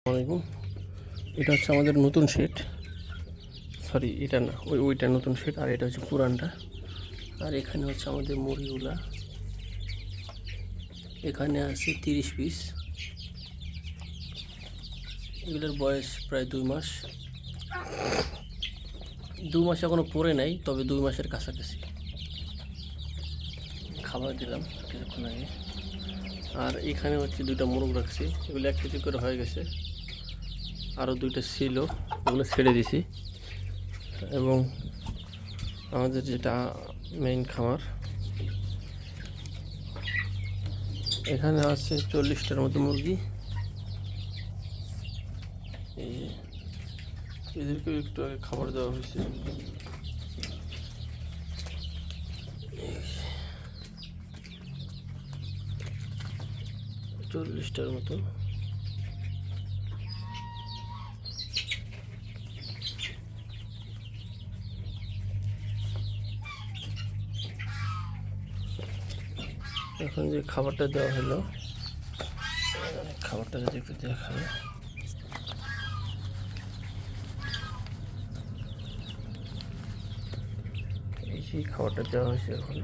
আসসালামাইকুম। এটা হচ্ছে আমাদের নতুন শেড, সরি এটা না, ওইটা নতুন শেড, আর এটা হচ্ছে পুরানটা। আর এখানে হচ্ছে আমাদের মুরগিগুলা, এখানে আছে 30 পিস। এগুলোর বয়স প্রায় 2 মাস। 2 মাস এখনো পরে নাই, তবে 2 মাসের কাছাকাছি। খাবার দিলাম কিছুক্ষণ আগে। আর এখানে হচ্ছে 2টা মোরগ রাখছি, এগুলো 1 কেজি করে হয়ে গেছে। আরও 2টা ছিল, ওগুলো ছেড়ে দিছি। এবং আমাদের যেটা মেইন খামার, এখানে আছে 40টার মতো মুরগি। এই এদেরকে একটু আগে খাবার দেওয়া হয়েছে। 40টার মতো। এখন যে খাবারটা দেওয়া হলো, খাবারটা যদি একটু দেখায়, এই যে খাবারটা দেওয়া হয়েছে। এখন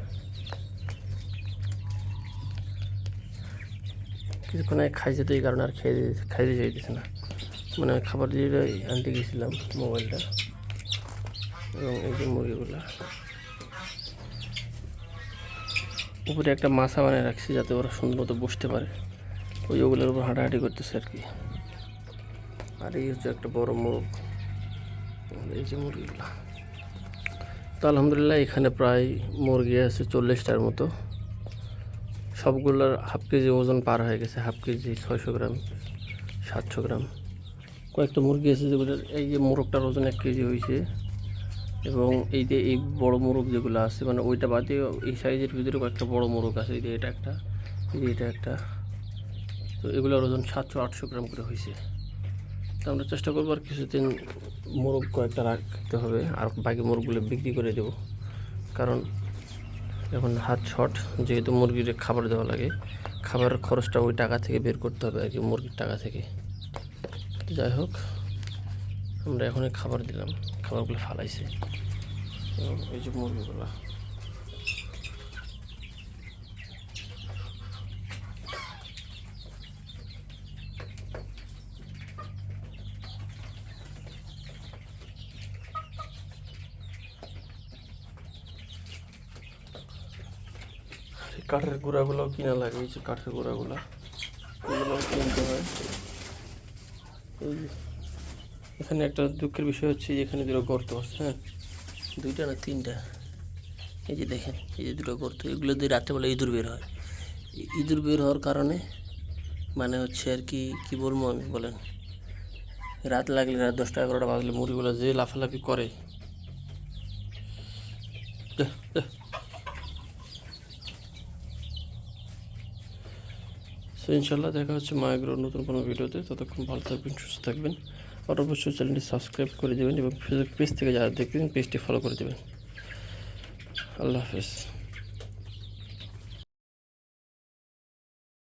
কিছুক্ষণ আগে খাইছে, তো এই কারণে আর খাইতে চাইতেছে না। মানে খাবার দিয়ে আনতে গেছিলাম মোবাইলটা। এবং এই যে মুরগিগুলা, উপরে একটা মাছা বানিয়ে রাখছি যাতে ওরা সুন্দর মতো বসতে পারে। ওগুলোর উপর হাঁটাহাঁটি করতেছে আর কি। আর এই হচ্ছে একটা বড় মোরগ, এই যে মুরগিগুলা। তো আলহামদুলিল্লাহ এখানে প্রায় মুরগি আছে 40টার মতো। সবগুলোর হাফ কেজি ওজন পার হয়ে গেছে, হাফ কেজি 600 গ্রাম, 700 গ্রাম। কয়েকটা মুরগি আছে যেগুলোর, এই যে মোরগটার ওজন 1 কেজি হয়েছে। এবং এই যে এই বড় মোরগ যেগুলো আছে, মানে ওইটা বাদে এই সাইজের ভিতরে কয়েকটা বড় মোরগ আছে। এই যে এটা একটা, এই যে এটা একটা। তো এগুলোর ওজন 700-800 গ্রাম করে হয়েছে। তো আমরা চেষ্টা করবো আর কিছুদিন মোরগ কয়েকটা রাখতে হবে, আর বাকি মোরগগুলো বিক্রি করে দেব। কারণ এখন হাত শর্ট, যেহেতু মুরগির খাবার দেওয়া লাগে, খাবারের খরচটা ওই টাকা থেকে বের করতে হবে আর কি, মুরগির টাকা থেকে। তো যাই হোক, আমরা এখনই খাবার দিলাম, খাবারগুলো ফালাইছে। এই যে মুরগিগুলো, কাঠের গুঁড়াগুলোও কিনা লাগে। এই যে কাঠের গুঁড়াগুলো, এগুলোও কিনতে হয়। এই এখানে একটা দুঃখের বিষয় হচ্ছে, এখানে 2টা গর্ত আছে। হ্যাঁ, 2টা না 3টা। এই যে দেখেন, এই যে 2টা গর্ত, এগুলো দিয়ে রাত্রেবেলা ইঁদুর বের হয়। ইঁদুর বের হওয়ার কারণে মানে হচ্ছে আর কি, কী বলবো আমি, বলেন, রাত লাগলে, রাত 10টা-11টা বাজলে মুরগিগুলো যে লাফালাফি করে। সো ইনশাল্লাহ দেখা হচ্ছে মায়াগ্রোর নতুন কোনো ভিডিওতে। ততক্ষণ ভালো থাকবেন, সুস্থ থাকবেন। আর অবশ্যই চ্যানেলটি সাবস্ক্রাইব করে দেবেন, এবং ফেসবুক পেজ থেকে যারা দেখবেন পেজটি ফলো করে দেবেন। আল্লাহ হাফেজ।